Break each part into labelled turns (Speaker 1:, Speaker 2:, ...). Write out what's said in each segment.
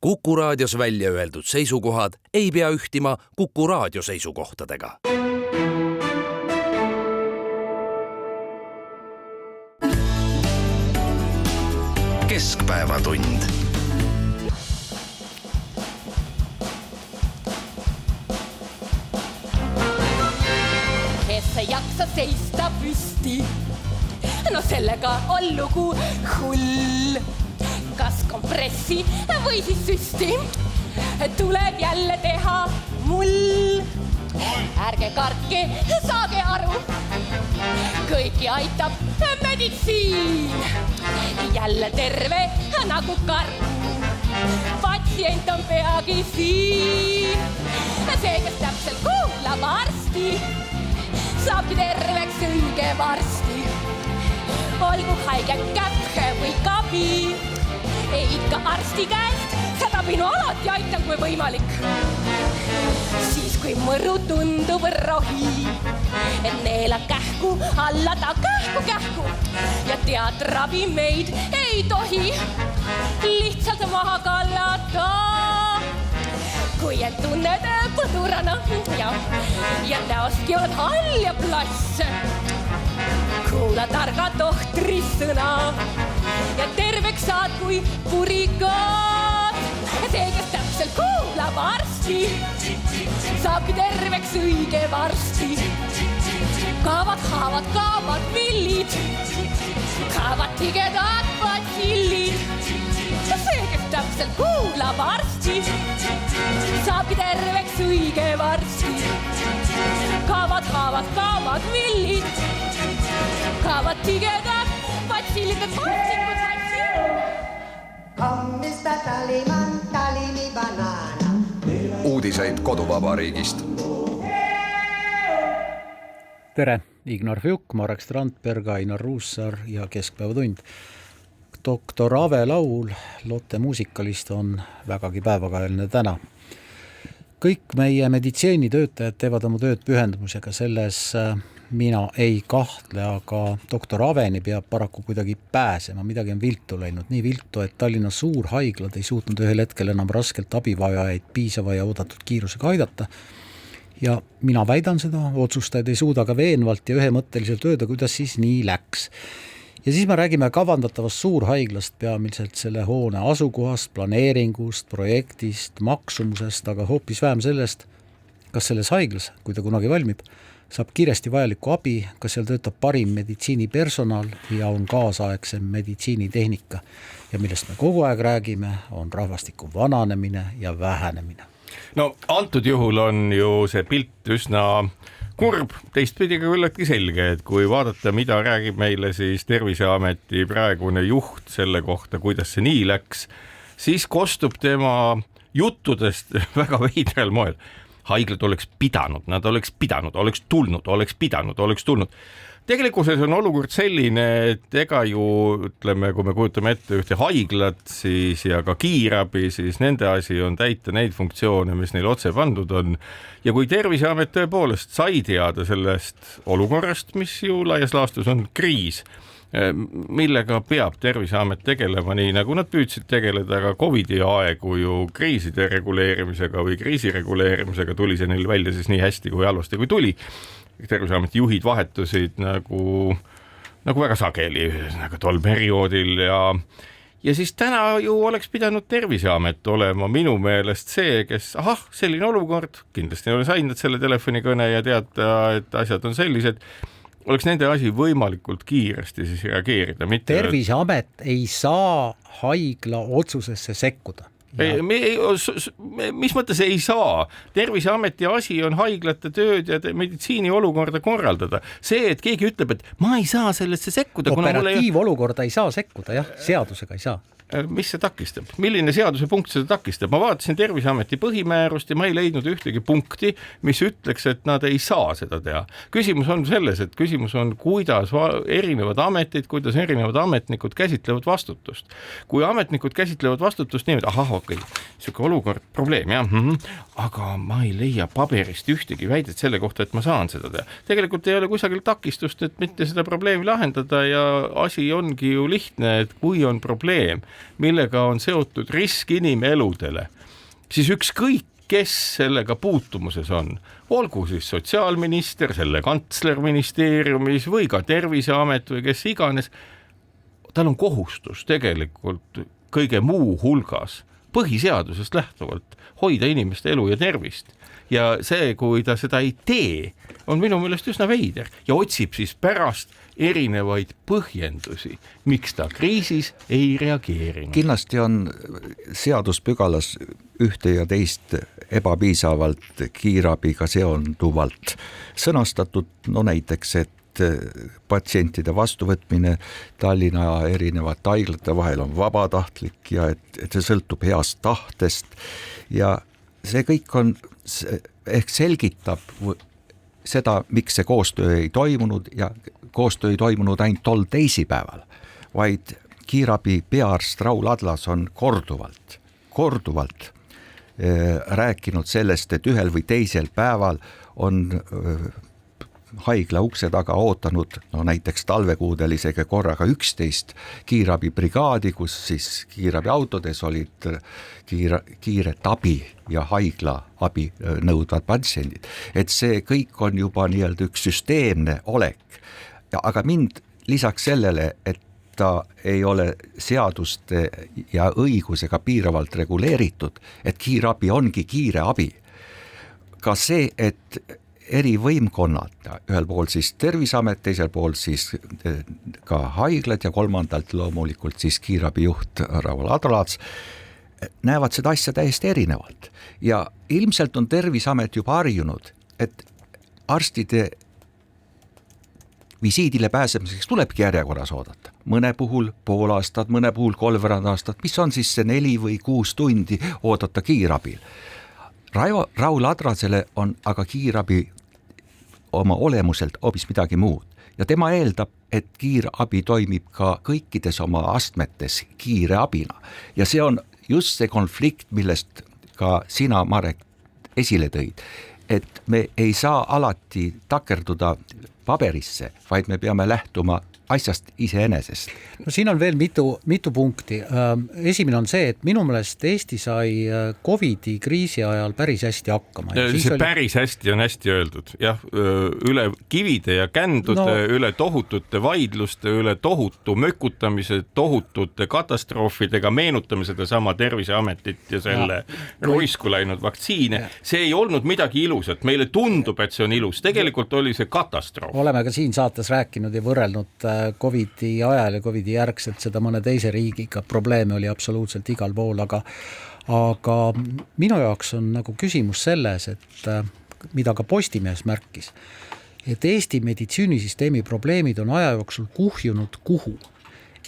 Speaker 1: Kuku Raadios välja öeldud seisukohad ei pea ühtima Kuku Raadio seisukohtadega. Keskpäevatund.
Speaker 2: Kes ei jaksa seista püsti, no sellega on lugu hull. Kas kompressi või siis süsti tuleb jälle teha mull. Ärge kartke, saage aru, kõiki aitab meditsiin. Jälle terve nagu karm, patsient on peagi siin. See, kes täpselt kuulab arsti, saabki terveks õige varsti. Olgu haige käpke või kabi, ikka arsti käest seda minu alati aitan, kui võimalik. Siis kui mõru tundub rohi, neela kähku alla ta kähku ja tead, ravi meid ei tohi lihtsalt maha kallata. Kui end tunned põdurana ja näostki oled hall ja plass, kuula targa tohtri sõna ja terveks saad kui purigaat. See, kes täpselt kuulab arsti, saabki terveks õige varsti. Kaavad, haavad, kaavad villid, kaavad tigedad batsillid. See, kes täpselt kuulab arsti, saabki terveks õige varsti. Kaavad, haavad, kaavad villid, kaavad tigedad batsillid.
Speaker 3: Hommista taliman, talimi banaana.
Speaker 4: Uudiseid koduvabariigist.
Speaker 5: Tere, Ignar Fjuk, Marek Strandberg, Ainar Ruussaar ja Keskpäevatund. Doktor Ave laul, Lotte muusikalist, on vägagi päevakajaline täna. Kõik meie meditsiinitöötajad teevad oma tööd pühendumusega, selles mina ei kahtle, aga doktor Aveni peab paraku kuidagi pääsema, midagi on viltu läinud, nii viltu, et Tallinna suurhaiglad ei suutnud ühel hetkel enam raskelt abivajajaid piisava ja oodatud kiirusega aidata. Ja mina väidan seda, otsustajad ei suuda ka veenvalt ja ühemõtteliselt öelda, kuidas siis nii läks. Ja siis me räägime kavandatavast suurhaiglast, peamiselt selle hoone asukohast, planeeringust, projektist, maksumusest, aga hoopis vähem sellest, kas selles haiglas, kui ta kunagi valmib, saab kiiresti vajalikku abi, kas seal töötab parim meditsiinipersonal ja on kaasaegsem meditsiinitehnika. Ja millest me kogu aeg räägime, on rahvastiku vananemine ja vähenemine.
Speaker 6: No antud juhul on ju see pilt üsna kurb, teistpidi ka küllaltki selge, et kui vaadata, mida räägib meile siis Terviseameti praegune juht selle kohta, kuidas see nii läks, siis kostub tema juttudest väga veidral moel. Haiglad oleks pidanud, nad oleks pidanud, oleks tulnud. Tegelikkuses on olukord selline, et ega ju, ütleme, kui me kujutame ette ühte haiglat siis ja ka kiirabi, siis nende asi on täita neid funktsioone, mis neil otse pandud on. Ja kui Terviseamet tõepoolest sai teada sellest olukorrast, mis ju laias laastus on kriis, millega peab Terviseamet tegelema nii, nagu nad püüdsid tegeleda ka COVID-i aegu ju kriiside reguleerimisega või kriisi reguleerimisega, tuli see neil välja siis nii hästi kui halvasti kui tuli. Terviseameti juhid vahetusid nagu väga sageli nagu tol perioodil ja siis täna ju oleks pidanud Terviseamet olema minu meelest see, kes selline olukord, kindlasti ei ole saanud selle telefonikõne ja teada, et asjad on sellised, oleks nende asi võimalikult kiiresti siis reageerida.
Speaker 5: Terviseamet ei saa haigla otsusesse sekkuda.
Speaker 6: Mis mõttes ei saa? Terviseameti asi on haiglate tööd ja meditsiini olukorda korraldada. See, et keegi ütleb, et ma ei saa sellesse sekkuda.
Speaker 5: Operatiivolukorda ei saa sekkuda, jah, seadusega ei saa.
Speaker 6: Mis see takistab? Milline seaduse punkt seda takistab? Ma vaatasin Terviseameti põhimäärust ja ma ei leidnud ühtegi punkti, mis ütleks, et nad ei saa seda teha. Küsimus on selles, et küsimus on, kuidas erinevad ametid, kuidas erinevad ametnikud käsitlevad vastutust. Kui ametnikud käsitlevad vastutust nii, et siuke olukord, probleem, aga ma ei leia paberist ühtegi väidet selle kohta, et ma saan seda teha. Tegelikult ei ole kusagil takistust, et mitte seda probleemi lahendada ja asi ongi ju lihtne, et kui on probleem, millega on seotud risk inimeludele, siis ükskõik, kes sellega puutumuses on, olgu siis sotsiaalminister, selle kantsler ministeeriumis või ka Terviseamet või kes iganes, tal on kohustus tegelikult kõige muu hulgas põhiseadusest lähtuvalt hoida inimeste elu ja tervist. Ja see, kui ta seda ei tee, on minu meelest üsna veider ja otsib siis pärast erinevaid põhjendusi, miks ta kriisis ei reageerinud.
Speaker 7: Kindlasti on seaduspügalas ühte ja teist ebapiisavalt kiirabiga seonduvalt sõnastatud, no näiteks, et patsientide vastuvõtmine Tallinna erinevate haiglate vahel on vabatahtlik ja et see sõltub heast tahtest ja see kõik on, ehk selgitab seda, miks see koostöö ei toimunud ja koostöö ei toimunud ainult tol teisipäeval, vaid kiirabi peaarst Raul Adlas on korduvalt rääkinud sellest, et ühel või teisel päeval on haigla ukse taga ootanud, no näiteks talvekuudel isegi korraga 11 kiirabibrigaadi, kus siis kiirabiautodes olid kiiret abi ja haigla abi nõudvad patsiendid. Et see kõik on juba nii-öelda üks süsteemne olek. Aga mind lisaks sellele, et ta ei ole seaduste ja õigusega piiravalt reguleeritud, et kiirabi ongi kiire abi. Ka see, et eri võimkonnad, ühel pool siis Terviseamet, teisel pool siis ka haiglad ja kolmandalt loomulikult siis kiirabijuht Raul Adlas, näevad seda asja täiesti erinevalt. Ja ilmselt on Terviseamet juba harjunud, et arstide visiidile pääsemiseks tulebki järjekorras oodata. Mõne puhul pool aastat, mõne puhul 3 aastat, mis on siis see 4 või 6 tundi oodata kiirabil. Raul Adlasele on aga kiirabi oma olemuselt hoopis midagi muud ja tema eeldab, et kiirabi toimib ka kõikides oma astmetes kiire abina ja see on just see konflikt, millest ka sina, Marek, esile tõid, et me ei saa alati takerduda paberisse, vaid me peame lähtuma asjast iseenesest.
Speaker 5: No siin on veel mitu punkti. Esimene on see, et minu meelest Eesti sai Covidi kriisi ajal päris hästi hakkama.
Speaker 6: See päris hästi on hästi öeldud. Jah, üle kivide ja kändude, üle tohutute vaidluste, üle tohutu mökutamise, tohutute katastroofidega meenutame seda sama Terviseametit ja selle roisku läinud vaktsiine. See ei olnud midagi ilusat. Meile tundub, et see on ilus. Tegelikult oli see katastroof.
Speaker 5: Oleme ka siin saates rääkinud ja võrrelnud Covidi ajal ja Covidi järgselt seda mõne teise riigiga, probleeme oli absoluutselt igal pool, aga minu jaoks on nagu küsimus selles, et mida ka Postimees märkis, et Eesti meditsiinisüsteemi probleemid on aja jooksul kuhjunud kuhu?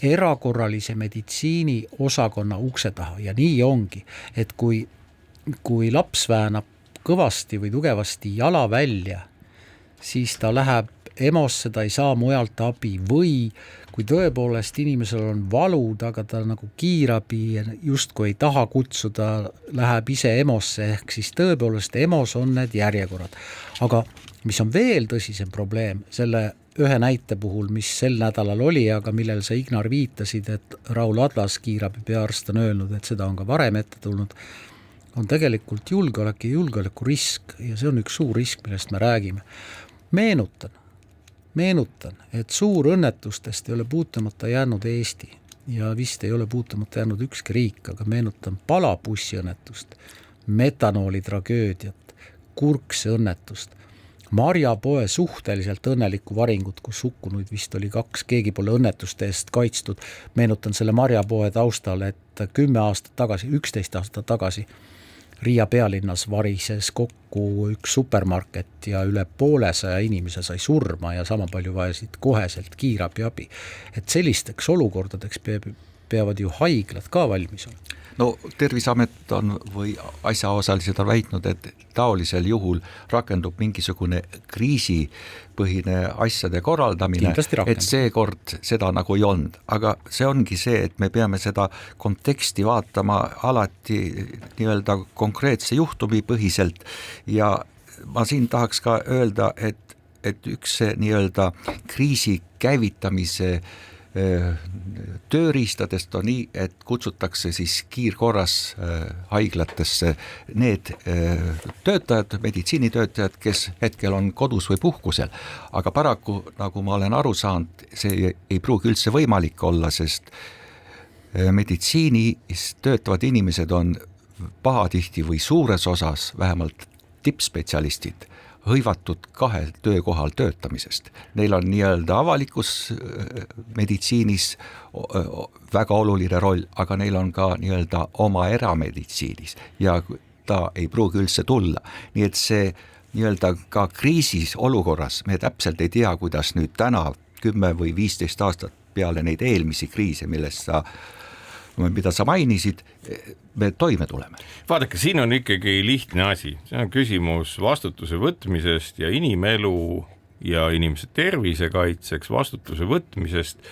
Speaker 5: Erakorralise meditsiini osakonna ukse taha ja nii ongi, et kui laps väänab kõvasti või tugevasti jala välja, siis ta läheb EMO-sse, ta ei saa mujalt abi või kui tõepoolest inimesel on valud, aga ta nagu kiirabi justkui ei taha kutsuda, läheb ise EMO-sse ehk siis tõepoolest EMO-s on need järjekorrad. Aga mis on veel tõsisem probleem selle ühe näite puhul, mis sel nädalal oli, aga millel sa, Ignar, viitasid, et Raul Adlas, kiirabi peaarst, on öelnud, et seda on ka varem ette tulnud, on tegelikult julgeolek ja julgeolekurisk ja see on üks suur risk, millest me räägime. Meenutan, et suur õnnetustest ei ole puutumata jäänud Eesti ja vist ei ole puutumata jäänud ükski riik, aga meenutan palabussiõnnetust, metanooli tragöödiat, Kurkse õnnetust, Marjapoe suhteliselt õnnelikku varingut, kus hukkunuid vist oli 2, keegi pole õnnetuste eest kaitstud. Meenutan selle Marjapoe taustal, et 10 aastat tagasi, 11 aastat tagasi Riia pealinnas varises kokku üks supermarket ja üle 200 inimese sai surma ja sama palju vajasid koheselt kiirabi abi. Et sellisteks olukordadeks peavad ju haiglad ka valmis olema.
Speaker 7: No Terviseamet on või asjaosalised on väitnud, et taolisel juhul rakendub mingisugune kriisipõhine asjade korraldamine, et seekord seda nagu ei olnud. Aga see ongi see, et me peame seda konteksti vaatama alati nii-öelda konkreetse juhtumi põhiselt ja ma siin tahaks ka öelda, et üks see nii-öelda kriisi käivitamise tööriistadest on nii, et kutsutakse siis kiirkorras haiglatesse need töötajad, meditsiinitöötajad, kes hetkel on kodus või puhkusel. Aga paraku, nagu ma olen aru saanud, see ei pruugi üldse võimalik olla, sest meditsiinis töötavad inimesed on pahatihti või suures osas, vähemalt tippspetsialistid, hõivatud 2 töökohal töötamisest. Neil on nii-öelda avalikus meditsiinis väga oluline roll, aga neil on ka nii-öelda oma erameditsiinis ja ta ei pruugi üldse tulla. Nii et see nii-öelda ka kriisis olukorras, me täpselt ei tea, kuidas nüüd täna 10 või 15 aastat peale neid eelmisi kriise, mida sa mainisid, me toime tuleme.
Speaker 6: Vaadake, siin on ikkagi lihtne asi. See on küsimus vastutuse võtmisest ja inimelu ja inimese tervise kaitseks vastutuse võtmisest.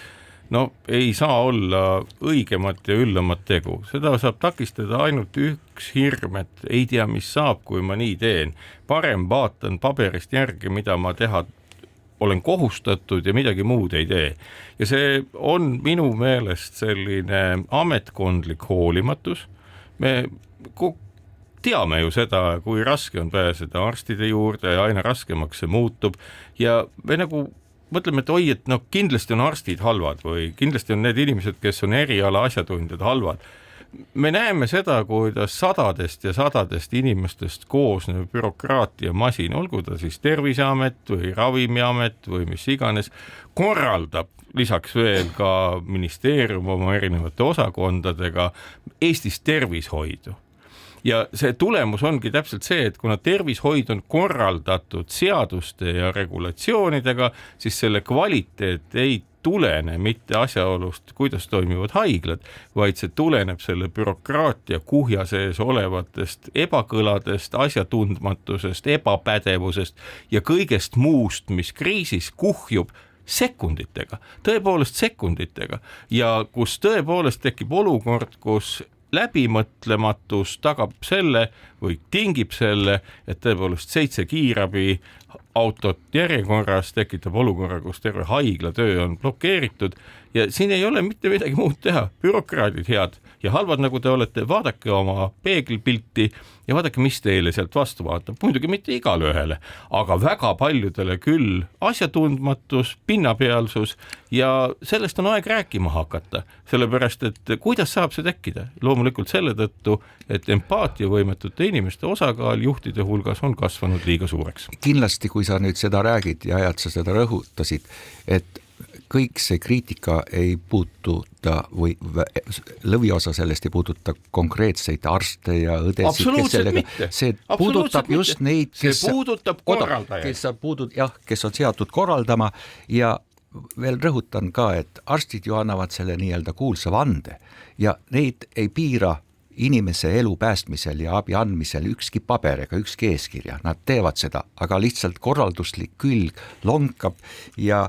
Speaker 6: No ei saa olla õigemat ja üllamat tegu. Seda saab takistada ainult üks hirm, et ei tea, mis saab, kui ma nii teen. Parem vaatan paberist järgi, mida ma teha olen kohustatud ja midagi muud ei tee. Ja see on minu meelest selline ametkondlik hoolimatus. Me teame ju seda, kui raske on pääseda arstide juurde ja aina raskemaks see muutub. Ja me nagu mõtleme, et oi, et no kindlasti on arstid halvad või kindlasti on need inimesed, kes on eriala asjatundjad halvad. Me näeme seda, kuidas sadadest ja sadadest inimestest koosnev bürokraatia masin, olgu ta siis Terviseamet või Ravimiamet või mis iganes, korraldab lisaks veel ka ministeerium oma erinevate osakondadega Eestis tervishoidu. Ja see tulemus ongi täpselt see, et kuna tervishoid on korraldatud seaduste ja regulatsioonidega, siis selle kvaliteet ei tulene mitte asjaolust, kuidas toimivad haiglad, vaid see tuleneb selle bürokraatia kuhja sees olevatest ebakõladest, asjatundmatusest, ebapädevusest ja kõigest muust, mis kriisis kuhjub sekunditega, tõepoolest sekunditega ja kus tõepoolest tekib olukord, kus läbimõtlematus tagab selle või tingib selle, et tõepoolest 7 kiirabi autot järjekorras tekitab olukorra, kus terve haigla töö on blokeeritud ja siin ei ole mitte midagi muud teha. Bürokraadid head ja halvad, nagu te olete, vaadake oma peeglipilti ja vaadake, mis teile sealt vastu vaatab. Muidugi mitte igale ühele, aga väga paljudele küll asjatundmatus, pinnapealsus ja sellest on aeg rääkima hakata, sellepärast, et kuidas saab see tekkida? Loomulikult selle tõttu, et empaatiavõimetute inimeste osakaal juhtide hulgas on kasvanud liiga suureks.
Speaker 7: Kindlasti, kui sa nüüd seda räägid ja ajad sa seda rõhutasid, et kõik see kriitika ei puututa või lõviosa sellest ei puuduta konkreetseid arste ja õdesid, kes sellega, see puudutab just neid, kes on seatud korraldama ja veel rõhutan ka, et arstid ju annavad selle nii-öelda kuulsa vande ja neid ei piira inimese elu päästmisel ja abi andmisel ükski paber ega ükski eeskirja, nad teevad seda, aga lihtsalt korralduslik külg lonkab ja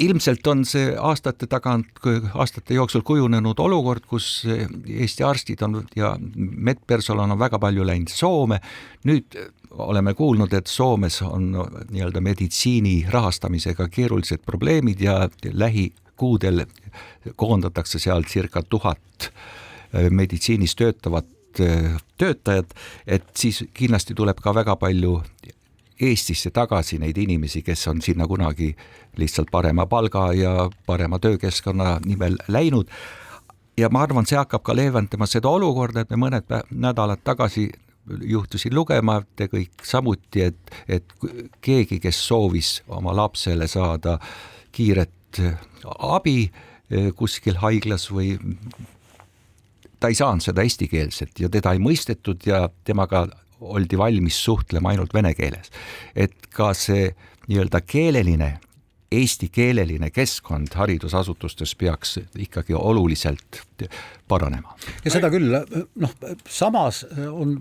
Speaker 7: ilmselt on see aastate jooksul kujunenud olukord, kus Eesti arstid on ja medpersonal on väga palju läinud Soome. Nüüd oleme kuulnud, et Soomes on nii-öelda meditsiini rahastamisega keerulised probleemid ja lähikuudel koondatakse seal circa 1000 meditsiinis töötavat töötajad, et siis kindlasti tuleb ka väga palju Eestisse tagasi neid inimesi, kes on sinna kunagi lihtsalt parema palga ja parema töökeskkonna nimel läinud. Ja ma arvan, see hakkab ka leevendama seda olukorda, et me mõned nädalad tagasi juhtusin lugema, te kõik samuti, et keegi, kes soovis oma lapsele saada kiiret abi kuskil haiglas või ta ei saanud seda eestikeelset ja teda ei mõistetud ja temaga oldi valmis suhtlema ainult vene keeles. Et ka see nii-öelda keeleline, eestikeeleline keskkond haridusasutustes peaks ikkagi oluliselt paranema.
Speaker 5: Ja seda küll, samas on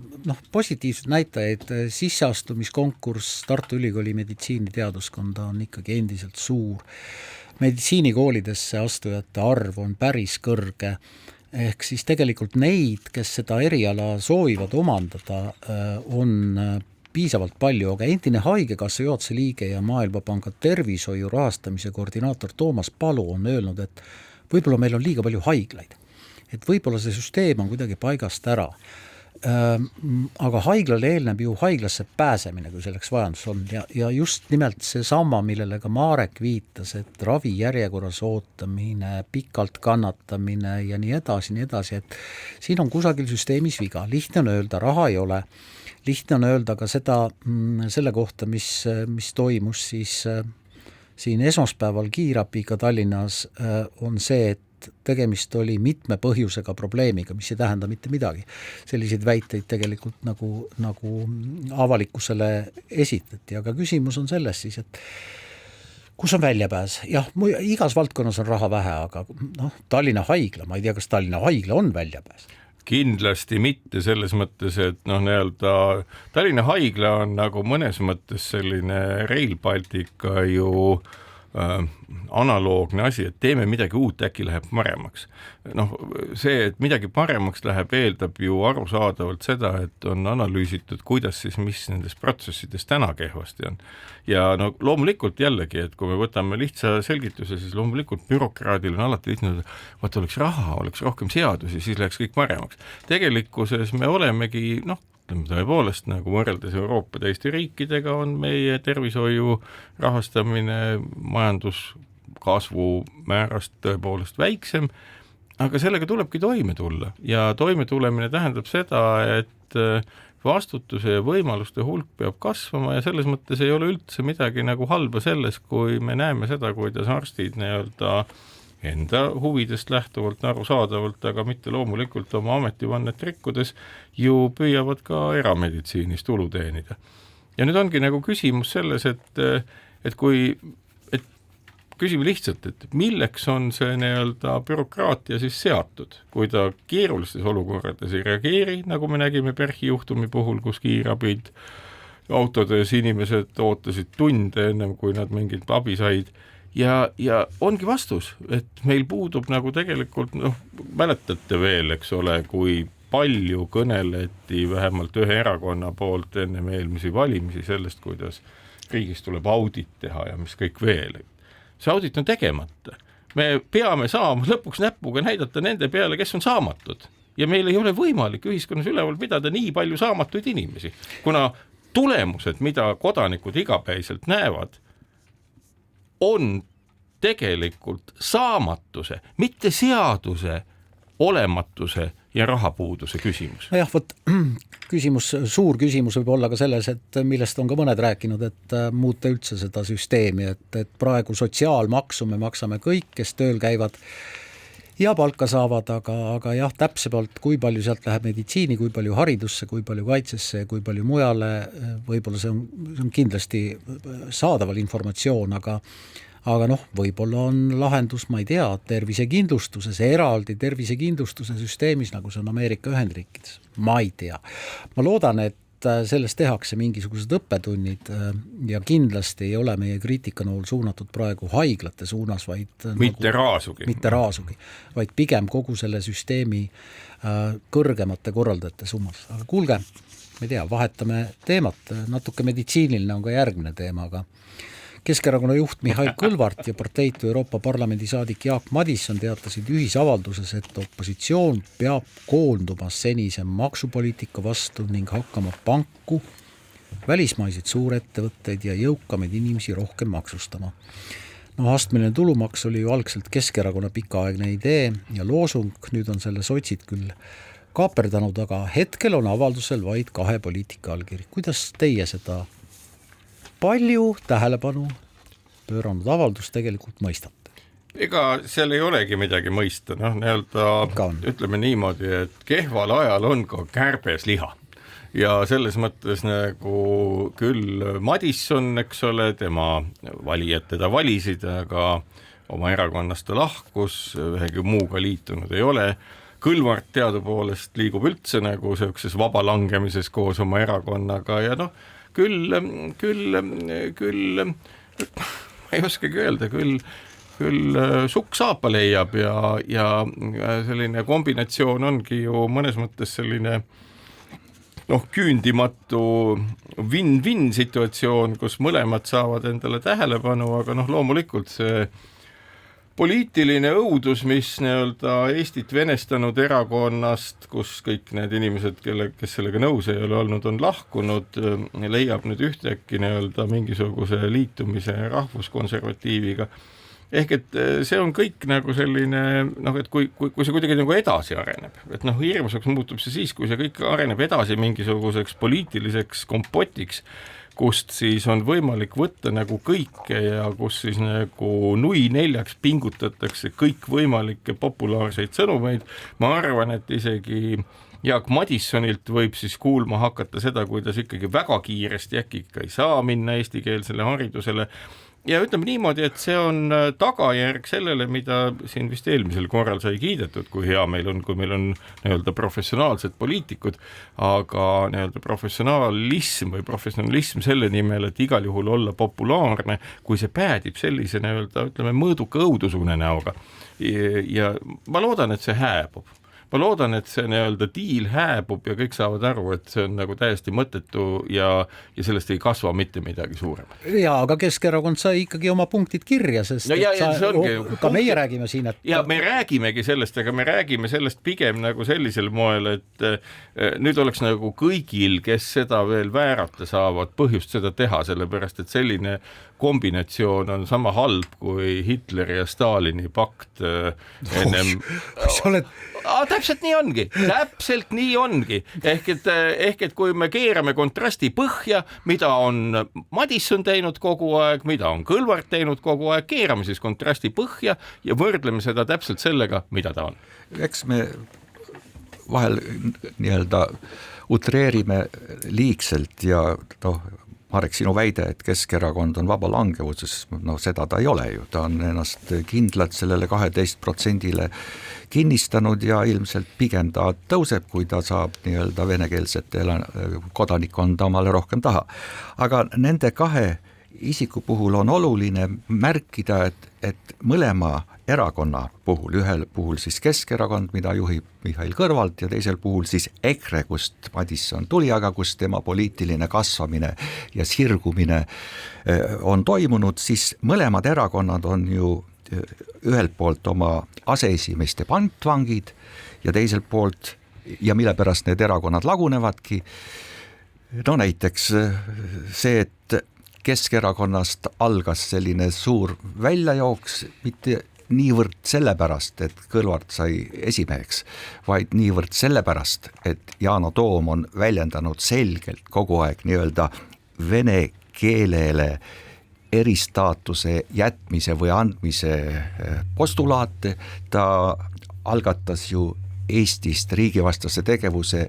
Speaker 5: positiivsed näitajaid, sisseastumiskonkurss Tartu Ülikooli meditsiiniteaduskonda on ikkagi endiselt suur. Meditsiinikoolidesse astujate arv on päris kõrge. Ehk siis tegelikult neid, kes seda eriala soovivad omandada, on piisavalt palju, aga endine Haigekassa juhatuse liige ja Maailmapanga tervishoiu rahastamise koordinaator Toomas Palu on öelnud, et võib-olla meil on liiga palju haiglaid. Et võib-olla see süsteem on kuidagi paigast ära. Aga haiglale eelneb ju haiglasse pääsemine, kui selleks vajadus on ja just nimelt see sama, millele ka Marek viitas, et ravi järjekorras ootamine, pikalt kannatamine ja nii edasi, et siin on kusagil süsteemis viga. Lihtne on öelda, raha ei ole. Lihtne on öelda ka seda, selle kohta, mis toimus siis siin esmaspäeval kiirabiga Tallinnas, on see, et tegemist oli mitme põhjusega probleemiga, mis ei tähenda mitte midagi. Selliseid väiteid tegelikult nagu avalikkusele esitati, aga küsimus on selles siis, et kus on väljapääs? Jah, igas valdkonnas on raha vähe, aga Tallinna Haigla, ma ei tea, kas Tallinna Haigla on väljapääs?
Speaker 6: Kindlasti mitte selles mõttes, et Tallinna Haigla on nagu mõnes mõttes selline Rail Baltica ju analoogne asi, et teeme midagi uut, äkki läheb paremaks. See, et midagi paremaks läheb, eeldab ju arusaadavalt seda, et on analüüsitud, kuidas siis, mis nendes protsessides täna kehvasti on. Ja loomulikult jällegi, et kui me võtame lihtsa selgituse, siis loomulikult bürokraadil on alati lihtne, vaata oleks raha, oleks rohkem seadusi, siis läheks kõik paremaks. Tegelikkuses me olemegi, tõepoolest, nagu võrreldes Euroopa teiste riikidega on meie tervishoiu rahastamine majanduskasvu määrast tõepoolest väiksem, aga sellega tulebki toime tulla ja toime tulemine tähendab seda, et vastutuse ja võimaluste hulk peab kasvama ja selles mõttes ei ole üldse midagi nagu halba selles, kui me näeme seda, kuidas arstid enda huvidest lähtuvalt, arusaadavalt, aga mitte loomulikult oma ametivannet rikkudes ju püüavad ka erameditsiinis tulu teenida. Ja nüüd ongi nagu küsimus selles, et küsime lihtsalt, et milleks on see bürokraatia siis seatud, kui ta keerulistes olukorrades ei reageeri, nagu me nägime PERH-i juhtumi puhul, kus kiirabid autodes inimesed ootasid tunde ennem, kui nad mingit abi said. Ja ongi vastus, et meil puudub nagu tegelikult, mäletate veel, eks ole, kui palju kõneleti vähemalt ühe erakonna poolt ennem eelmisi valimisi sellest, kuidas riigis tuleb audit teha ja mis kõik veel. See audit on tegemata. Me peame saama lõpuks näpuga näidata nende peale, kes on saamatud. Ja meil ei ole võimalik ühiskonnas üleval pidada nii palju saamatuid inimesi, kuna tulemused, mida kodanikud igapäiselt näevad, on tegelikult saamatuse, mitte seaduse olematuse ja rahapuuduse küsimus.
Speaker 5: Jah, suur küsimus võib olla ka selles, et millest on ka mõned rääkinud, et muuta üldse seda süsteemi, et praegu sotsiaalmaksu me maksame kõik, kes tööl käivad ja palka saavad, aga jah, täpsemalt, kui palju sealt läheb meditsiini, kui palju haridusse, kui palju kaitsesse, kui palju mujale, võib-olla see on kindlasti saadaval informatsioon, aga võib-olla on lahendus, ma ei tea, tervisekindlustuses, eraldi tervisekindlustuse süsteemis, nagu see on Ameerika Ühendriikides. Ma ei tea. Ma loodan, et sellest tehakse mingisugused õppetunnid ja kindlasti ei ole meie kriitikanool suunatud praegu haiglate suunas, vaid
Speaker 6: mitte raasugi,
Speaker 5: vaid pigem kogu selle süsteemi kõrgemate korraldajate suunas. Aga kuulge, ma ei tea, vahetame teemat, natuke meditsiiniline on ka järgmine teema, aga Keskerakonna juht Mihhail Kõlvart ja parteitu Euroopa Parlamendi saadik Jaak Madisson teatasid ühisavalduses, et opositsioon peab koonduma senise maksupoliitika vastu ning hakkama panku, välismaiseid suurettevõtteid ja jõukamaid inimesi rohkem maksustama. Astmeline tulumaks oli ju algselt Keskerakonna pikaaegne idee ja loosung, nüüd on selle sotsid küll kaaperdanud, aga hetkel on avaldusel vaid 2 poliitika allkiri. Kuidas teie seda palju tähelepanu pööranud avaldust tegelikult mõistate?
Speaker 6: Ega seal ei olegi midagi mõista, ütleme niimoodi, et kehval ajal on ka kärbes liha ja selles mõttes nagu küll Madisson, eks ole, tema valijad teda valisid, aga oma erakonnast ta lahkus, ühegi muuga liitunud ei ole. Kõlvart teadupoolest liigub üldse nagu sellises vaba langemises koos oma erakonnaga ja küll, ma ei oskagi öelda, küll sukk saapa leiab ja selline kombinatsioon ongi ju mõnes mõttes selline küündimatu win-win situatsioon, kus mõlemad saavad endale tähelepanu, aga loomulikult see poliitiline õudus, mis Eestit venestanud erakonnast, kus kõik need inimesed, kes sellega nõus ei ole olnud, on lahkunud, leiab nüüd ühtäkki mingisuguse liitumise rahvuskonservatiiviga. Ehk et see on kõik selline, et kui see kuidagi edasi areneb, et hirmusaks muutub see siis, kui see kõik areneb edasi mingisuguseks poliitiliseks kompotiks, kust siis on võimalik võtta kõike ja kus siis nui neljaks pingutatakse kõik võimalikke populaarseid sõnumeid. Ma arvan, et isegi Jaak Madissonilt võib siis kuulma hakata seda, kuidas ikkagi väga kiiresti äkki ikka ei saa minna eestikeelsele haridusele. Ja ütleme niimoodi, et see on tagajärg sellele, mida siin vist eelmisel korral sai kiidetud, kui hea meil on, kui meil on professionaalsed poliitikud, aga professionalism selle nimel, et igal juhul olla populaarne, kui see päädib sellise mõõduka õudusune näoga. Ja ma loodan, et see hääbub. Ma loodan, et see diil hääbub ja kõik saavad aru, et see on täiesti mõttetu ja sellest ei kasva mitte midagi suurem.
Speaker 5: Ja, aga Keskerakond sai ikkagi oma punktid kirja, sest ka meie räägime siin, et...
Speaker 6: Ja me räägimegi sellest, aga me räägime sellest pigem sellisel moel, et nüüd oleks kõigil, kes seda veel väärata saavad, põhjust seda teha, sellepärast, et selline kombinatsioon on sama halb kui Hitleri ja Stalini pakt ennem... Täpselt nii ongi. Ehk et kui me keerame kontrasti põhja, mida on Madisson teinud kogu aeg, mida on Kõlvart teinud kogu aeg, keerame siis kontrasti põhja ja võrdleme seda täpselt sellega, mida ta on.
Speaker 7: Eks me vahel utreerime liigselt ja Marek, sinu väide, et Keskerakond on vaba langevuses, seda ta ei ole ju, ta on ennast kindlalt sellele 12% kinnistanud ja ilmselt pigem ta tõuseb, kui ta saab venekeelsete kodanikkonda omale rohkem taha. Aga nende kahe isiku puhul on oluline märkida, et mõlema erakonna puhul, ühel puhul siis Keskerakond, mida juhib Mihhail Kõlvart ja teisel puhul siis EKRE, kust Madisson tuli, aga kus tema poliitiline kasvamine ja sirgumine on toimunud, siis mõlemad erakonnad on ju ühelt poolt oma aseesimeeste pantvangid ja teiselt poolt, ja mille pärast need erakonnad lagunevadki, näiteks see, et Keskerakonnast algas selline suur väljajooks, mitte niivõrd sellepärast, et Kõlvart sai esimeheks, vaid niivõrd sellepärast, et Yana Toom on väljendanud selgelt kogu aeg vene keelele eristaatuse jätmise või andmise postulaate. Ta algatas ju Eestist riigivastase tegevuse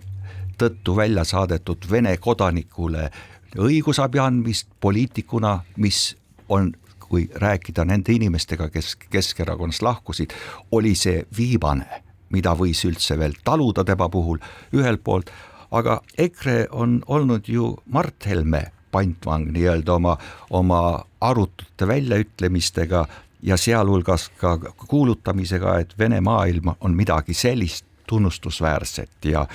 Speaker 7: tõttu välja saadetud Vene kodanikule õigusabi andmist poliitikuna, mis on, kui rääkida nende inimestega, kes Keskerakonnast lahkusid, oli see viimane, mida võis üldse veel taluda tema puhul ühelt poolt, aga EKRE on olnud ju Mart Helme pantvang oma arutute väljaütlemistega ja sealhulgas ka kuulutamisega, et Vene maailm on midagi sellist tunnustusväärset ja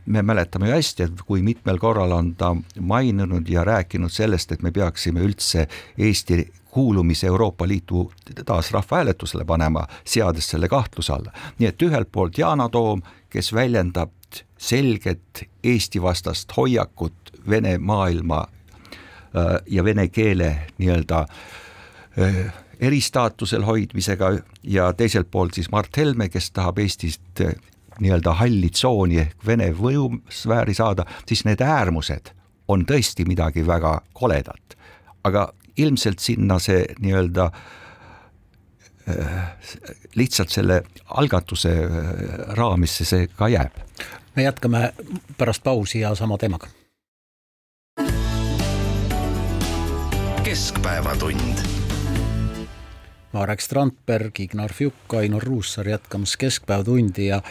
Speaker 7: me mäletame ju hästi, et kui mitmel korral on ta maininud ja rääkinud sellest, et me peaksime üldse Eesti kuulumise Euroopa Liitu taas rahvahääletusele panema, seades selle kahtluse alla. Nii et ühelt poolt Yana Toom, kes väljendab selget Eesti vastast hoiakut Vene maailma ja vene keele eristaatusel hoidmisega ja teiselt poolt siis Mart Helme, kes tahab Eestist halli tsooni ehk Vene võjusfääri saada, siis need äärmused on tõesti midagi väga koledat. Aga ilmselt sinna see lihtsalt selle algatuse raamisse see ka jääb.
Speaker 5: Me jätkame pärast pausi ja sama teemaga.
Speaker 1: Keskpäevatund.
Speaker 5: Marek Strandberg, Ignar Fjuk, Ainar Ruussaar jätkamas Keskpäevatundi ja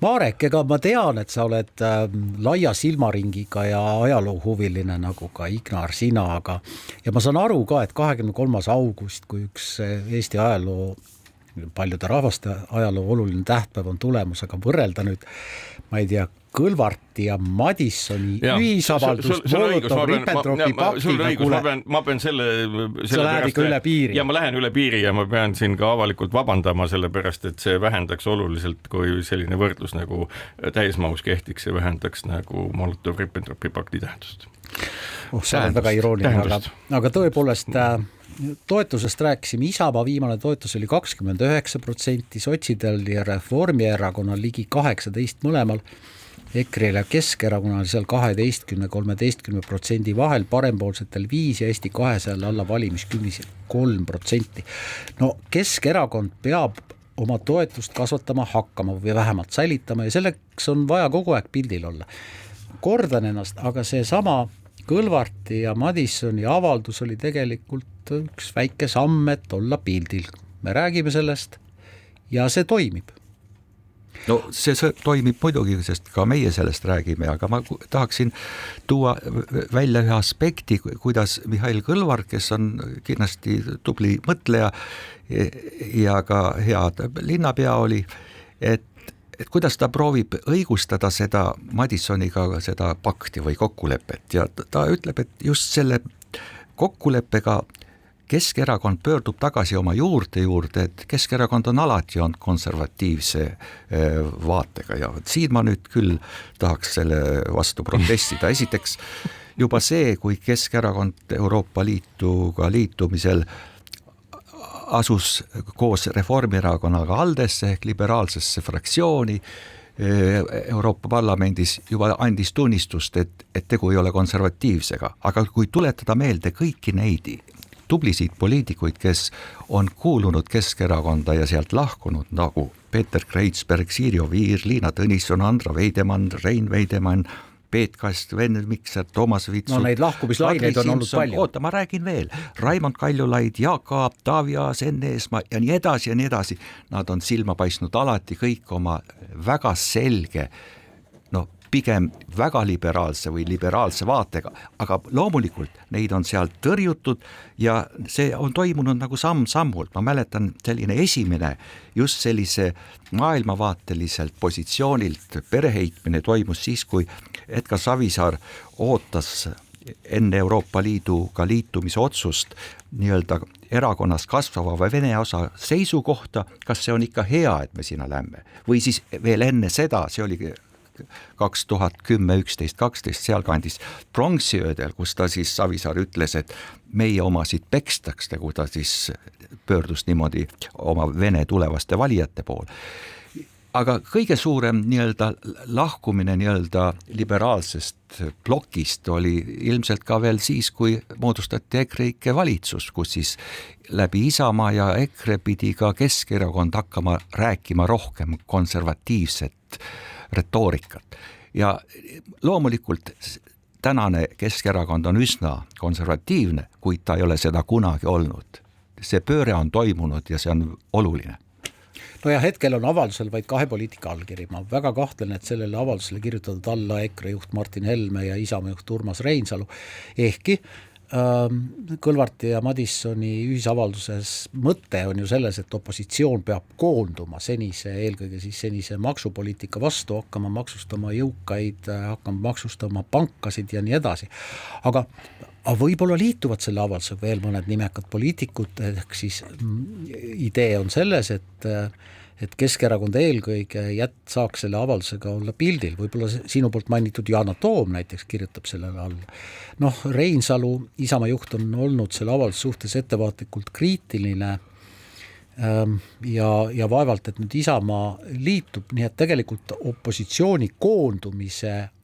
Speaker 5: Marek, ega ma tean, et sa oled laia silmaringiga ja ajaloohuviline nagu ka Ignar sina, aga ja ma saan aru ka, et 23. august, kui üks Eesti ajaloo, paljude rahvaste ajaloo oluline tähtpäev on tulemus, aga võrrelda nüüd, ma ei tea, Kõlvarti ja Madissoni ühisavaldust Molotov-Ribbentropi paktiga.
Speaker 6: Ma pean selle
Speaker 5: läheb ikka üle piiri.
Speaker 6: Ja ma lähen üle piiri ja ma pean siin ka avalikult vabandama, sellepärast et see vähendaks oluliselt, kui selline võrdlus nagu täismahus kehtiks ja vähendaks nagu Molotov-Ribbentropi pakti tähendust.
Speaker 5: See on väga irooniline, aga tõepoolest toetusest rääkisime, Isamaa viimane toetus oli 29%, sotsidel ja Reformierakonnal ligi 18 mõlemal, EKRE-l ja Keskerakonnal seal 12-13% vahel, parempoolsetel 5 ja Eesti 200 alla valimiskünnisel 3%. No Keskerakond peab oma toetust kasvatama hakkama või vähemalt säilitama ja selleks on vaja kogu aeg pildil olla. Kordan ennast, aga see sama Kõlvarti ja Madissoni avaldus oli tegelikult üks väike samm, et olla pildil. Me räägime sellest ja see toimib.
Speaker 7: No see toimib muidugi, sest ka meie sellest räägime, aga ma tahaksin tuua välja ühe aspekti, kuidas Mihhail Kõlvart, kes on kindlasti tubli mõtleja ja ka hea linnapea oli, et kuidas ta proovib õigustada seda Madissoniga seda pakti või kokkulepet ja ta ütleb, et just selle kokkuleppega Keskerakond pöördub tagasi oma juurde, et Keskerakond on alati olnud konservatiivse vaatega ja siin ma nüüd küll tahaks selle vastu protestida. Esiteks juba see, kui Keskerakond Euroopa Liituga liitumisel asus koos Reformierakonnaga Aldesse ehk liberaalsesse fraktsiooni Euroopa Parlamendis, juba andis tunnistust, et tegu ei ole konservatiivsega. Aga kui tuletada meelde kõiki neid tublisid poliitikuid, kes on kuulunud Keskerakonda ja sealt lahkunud, nagu Peeter Kreitsberg, Siiri Oviir, Liina Tõnisson, Andra Veidemann, Rein Veidemann, Peet Kast, Ven Mikser, Toomas Vitsu.
Speaker 5: No neid lahkumislaineid on olnud palju.
Speaker 7: Oota, ma räägin veel. Raimond Kaljulaid, Jaak Aab, Taavi Aas, Enn Eesmaa ja nii edasi ja nii edasi. Nad on silma paistnud alati kõik oma väga selge, pigem väga liberaalse või liberaalse vaatega, aga loomulikult neid on sealt tõrjutud ja see on toimunud nagu samm-sammult. Ma mäletan, selline esimene just sellise maailmavaateliselt positsioonilt pereheitmine toimus siis, kui Edgar Savisaar ootas enne Euroopa Liiduga liitumise otsust nii-öelda erakonnas kasvava või vene osa seisukohta, kas see on ikka hea, et me sinna lähme. Või siis veel enne seda, see oli 2010, 11, 12 sealkandis pronksiöödel, kus ta siis Savisaar ütles, et meie omasid pekstaks, kui ta siis pöördus niimoodi oma vene tulevaste valijate pool. Aga kõige suurem nii-öelda lahkumine nii-öelda liberaalsest plokist oli ilmselt ka veel siis, kui moodustati EKRE valitsus, kus siis läbi Isamaa ja EKRE pidi ka Keskerakond hakkama rääkima rohkem konservatiivset retoorikat. Ja loomulikult tänane Keskerakond on üsna konservatiivne, kuid ta ei ole seda kunagi olnud. See pööre on toimunud ja see on oluline.
Speaker 5: No ja hetkel on avaldusel vaid 2 poliitika allkiri. Ma väga kahtlen, et sellele avaldusele kirjutatud alla EKRE juht Martin Helme ja Isamaa juht Urmas Reinsalu. Ehkki Kõlvarti ja Madissoni ühisavalduses mõte on ju selles, et opositsioon peab koonduma eelkõige senise maksupoliitika vastu, hakkama maksustama jõukaid, hakkama maksustama pankasid ja nii edasi. Aga võib-olla liituvad selle avaldusega veel mõned nimekad poliitikud, ehk siis idee on selles, et Keskerakond eelkõige saaks selle avaldusega olla pildil. Võib-olla sinu poolt mainitud Yana Toom näiteks kirjutab sellele alla. Reinsalu, Isamaa juht on olnud selle avalduse suhtes ettevaatlikult kriitiline ja vaevalt, et nüüd Isamaa liitub, nii et tegelikult opositsiooni koondumise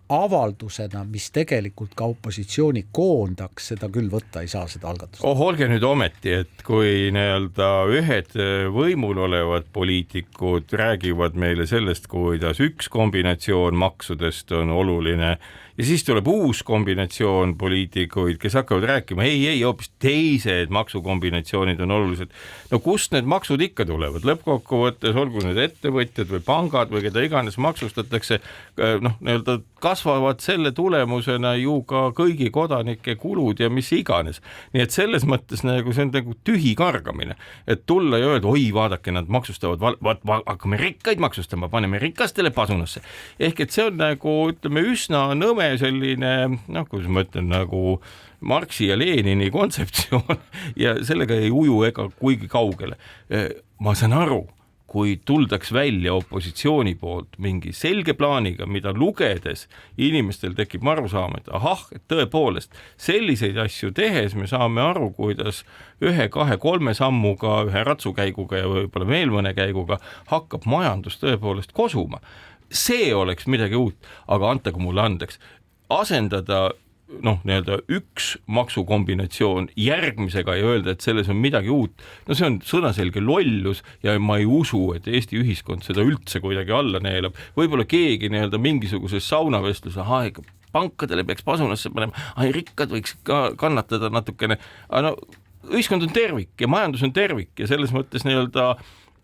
Speaker 5: avaldusena, mis tegelikult ka opositsiooni koondaks, seda küll võtta ei saa, seda algatust.
Speaker 6: Olge nüüd ometi, et kui nii-öelda ühed võimul olevad poliitikud räägivad meile sellest, kuidas üks kombinatsioon maksudest on oluline ja siis tuleb uus kombinatsioon poliitikuid, kes hakkavad rääkima, ei, hoopis teised maksukombinatsioonid on olulised. No kust need maksud ikka tulevad? Lõppkokkuvõttes olgu need ettevõtjad või pangad või keda iganes maksustatakse, nii-öelda kasvavad selle tulemusena ju ka kõigi kodanike kulud ja mis iganes. Nii et selles mõttes nagu see on nagu tühi kargamine, et tulla ja öelda, oi, vaadake, nad maksustavad, hakkame rikkaid maksustama, paneme rikastele pasunasse. Ehk et see on nagu, ütleme, üsna nõme selline, kuidas ma ütlen, nagu Marxi ja Lenini kontseptsioon ja sellega ei uju ega kuigi kaugele. Ma saan aru, kui tuldaks välja opositsiooni poolt mingi selge plaaniga, mida lugedes inimestel tekib arusaam, et ahah, et tõepoolest selliseid asju tehes me saame aru, kuidas 1, 2, 3 sammuga, 1 ratsukäiguga ja võib-olla veel mõne käiguga hakkab majandus tõepoolest kosuma. See oleks midagi uut, aga antagu mulle andeks. Asendada nii-öelda üks maksukombinatsioon järgmisega ja öelda, et selles on midagi uut. See on sõnaselge lollus ja ma ei usu, et Eesti ühiskond seda üldse kuidagi alla neelab. Võib-olla keegi nii-öelda mingisuguses saunavestluse aega pankadele peaks pasunasse panema, rikkad võiks ka kannatada natukene. Ühiskond on tervik ja majandus on tervik ja selles mõttes nii-öelda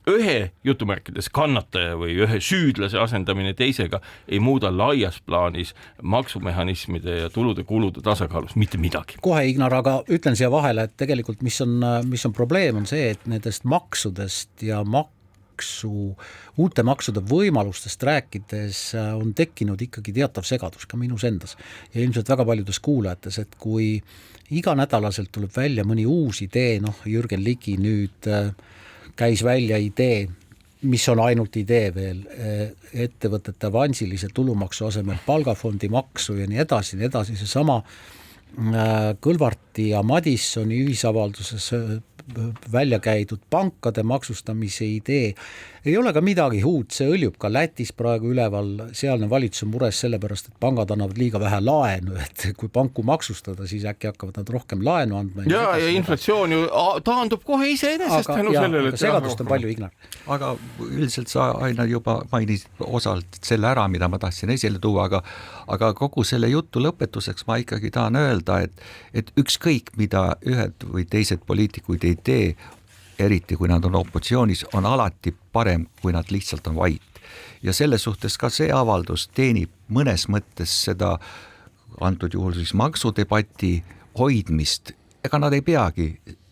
Speaker 6: ühe jutumärkides kannataja või ühe süüdlase asendamine teisega ei muuda laias plaanis maksumehhanismide ja tulude-kulude tasakaalus mitte midagi.
Speaker 5: Kohe, Ignar, aga ütlen siia vahele, et tegelikult mis on probleem on see, et nendest maksudest ja uute maksude võimalustest rääkides on tekkinud ikkagi teatav segadus ka minus endas ja ilmselt väga paljudes kuulajates, et kui iganädalaselt tuleb välja mõni uus idee, Jürgen Ligi nüüd käis välja idee, mis on ainult idee veel, ettevõtete avansilise tulumaksu asemel palgafondi maksu ja nii edasi, seesama Kõlvarti ja Madissoni ühisavalduses välja käidud pankade maksustamise idee ei ole ka midagi uut, see õljub ka Lätis praegu üleval, sealne valitsus on mures sellepärast, et pangad annavad liiga vähe laenu, et kui panku maksustada, siis äkki hakkavad nad rohkem laenu andma.
Speaker 6: Ja inflatsioon ju taandub kohe iseenesest tänu sellele.
Speaker 5: Aga segadust on palju, Ignar.
Speaker 7: Aga üldiselt sa aina juba mainisid osalt selle ära, mida ma tahtsin esile tuua, aga kogu selle jutu lõpetuseks ma ikkagi tahan öelda, et ükskõik mida ühed või teised poliitikuid ei tee, eriti kui nad on opositsioonis, on alati parem, kui nad lihtsalt on vait. Ja selle suhtes ka see avaldus teenib mõnes mõttes seda antud juhul siis maksudebati hoidmist. Ega nad ei peagi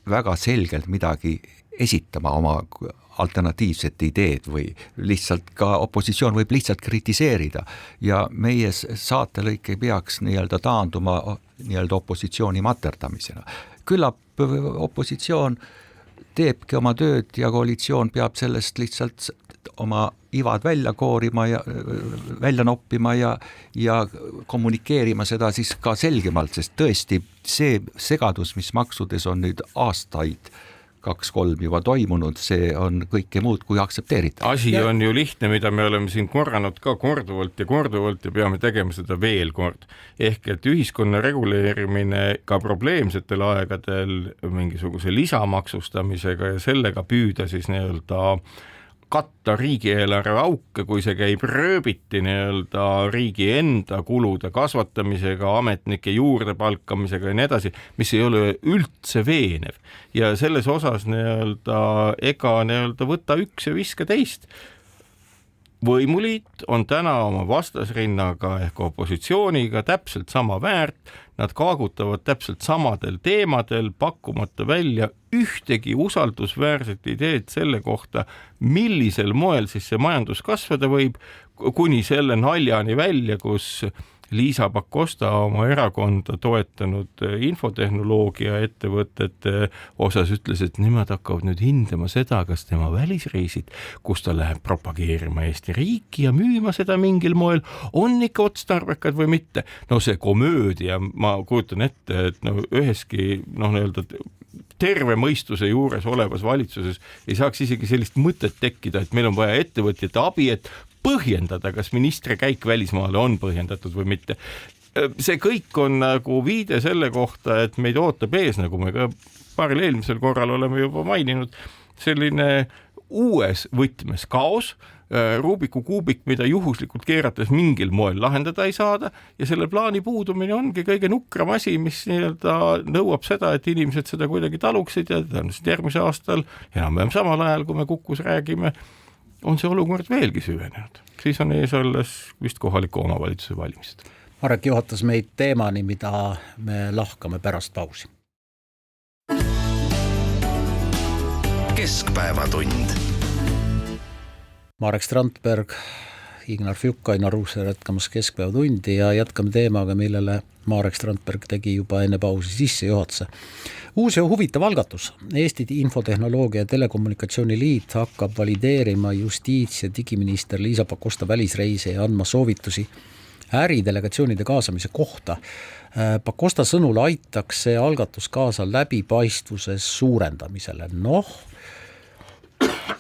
Speaker 7: väga selgelt midagi esitama oma alternatiivset ideed või lihtsalt ka opositsioon võib lihtsalt kritiseerida ja meie saatelõik ei peaks nii-öelda taanduma nii-öelda opositsiooni materdamisena. Küllap opositsioon teebki oma tööd ja koalitsioon peab sellest lihtsalt oma ivad välja koorima ja välja noppima ja kommunikeerima seda siis ka selgemalt, sest tõesti see segadus, mis maksudes on nüüd aastaid 2-3 juba toimunud, see on kõike muud kui aktsepteerida.
Speaker 6: Asi on ju lihtne, mida me oleme siin korranud ka korduvalt ja peame tegema seda veel kord. Ehk et ühiskonna reguleerimine ka probleemsetel aegadel mingisuguse lisamaksustamisega ja sellega püüda siis nii-öelda katta riigieelarve auke, kui see käib rööbiti nii-öelda riigi enda kulude kasvatamisega, ametnike juurde palkamisega ja nii edasi, mis ei ole üldse veenev. Ja selles osas nii-öelda ega nii-öelda võta üks ja viska teist. Võimuliit on täna oma vastasrinnaga ehk opositsiooniga täpselt sama väärt, nad kaagutavad täpselt samadel teemadel, pakkumata välja ühtegi usaldusväärset ideed selle kohta, millisel moel siis see majandus kasvada võib, kuni selle naljani välja, kus Liisa Pakosta oma erakonda toetanud infotehnoloogia ettevõtete osas ütles, et nemad hakkavad nüüd hindama seda, kas tema välisreisid, kus ta läheb propageerima Eesti riiki ja müüma seda mingil moel, on ikka otstarbekad või mitte. No see komöödia, ma kujutan ette, et üheski nii-öelda terve mõistuse juures olevas valitsuses ei saaks isegi sellist mõtet tekkida, et meil on vaja ettevõtjate abi, et põhjendada, kas ministri käik välismaale on põhjendatud või mitte. See kõik on nagu viide selle kohta, et meid ootab ees, nagu me ka paaril eelmisel korral oleme juba maininud, selline uues võtmes kaos, Rubiku kuubik, mida juhuslikult keerates mingil moel lahendada ei saada ja selle plaani puudumine ongi kõige nukram asi, mis nõuab seda, et inimesed seda kuidagi taluksid ja järgmise aastal enam-vähem samal ajal, kui me Kukus räägime, on see olukord veelgi süvenenud. Siis on ees alles vist kohaliku omavalitsuse valimised.
Speaker 5: Marek juhatas meid teemani, mida me lahkame pärast pausi.
Speaker 1: Keskpäevatund. Marek
Speaker 5: Strandberg, Ignar Fjuk, Ainar Ruussaar jätkamas Keskpäevatundi ja jätkame teemaga, millele Marek Strandberg tegi juba enne pausi sissejuhatuse. Uus ja huvitav algatus. Eesti Infotehnoloogia ja Telekommunikatsiooni Liit hakkab valideerima justiits- ja digiminister Liisa Pakosta välisreise ja andma soovitusi äridelegatsioonide kaasamise kohta. Pakosta sõnul aitaks see algatus kaasa läbipaistvuse suurendamisele.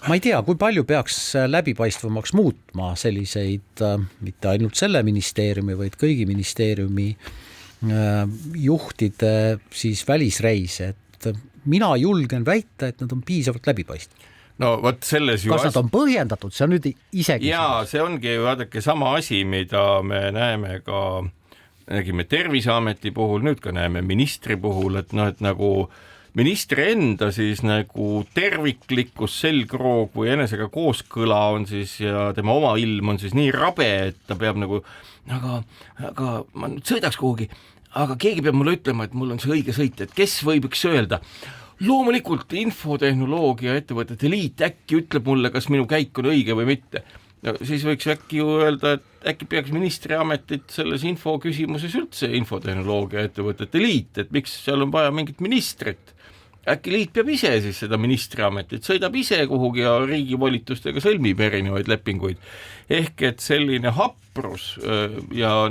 Speaker 5: Ma ei tea, kui palju peaks läbipaistvamaks muutma selliseid, mitte ainult selle ministeeriumi, vaid kõigi ministeeriumi juhtide siis välisreise, et mina julgen väita, et nad on piisavalt läbipaistvad.
Speaker 6: No võt selles ju...
Speaker 5: Kas nad on põhjendatud? See on nüüd isegi...
Speaker 6: Jaa, see ongi vaadake sama asi, mida me nägime Terviseameti puhul, nüüd ka näeme ministri puhul, et nagu ministri enda siis nagu terviklikkus, selgroog või enesega kooskõla on siis ja tema oma ilm on siis nii rabe, et ta peab nagu, aga ma nüüd sõidaks kuhugi, aga keegi peab mulle ütlema, et mul on see õige sõit, et kes võib üks öelda? Loomulikult infotehnoloogia ettevõtete liit äkki ütleb mulle, kas minu käik on õige või mitte. No, siis võiks äkki ju öelda, et äkki peaks ministriametit selles infoküsimuses üldse infotehnoloogia ettevõtete liit, et miks seal on vaja mingit ministrit. Äkki liit peab ise siis seda ministriametit, sõidab ise kuhugi ja riigi volitustega sõlmib erinevaid lepinguid. Ehk et selline haprus ja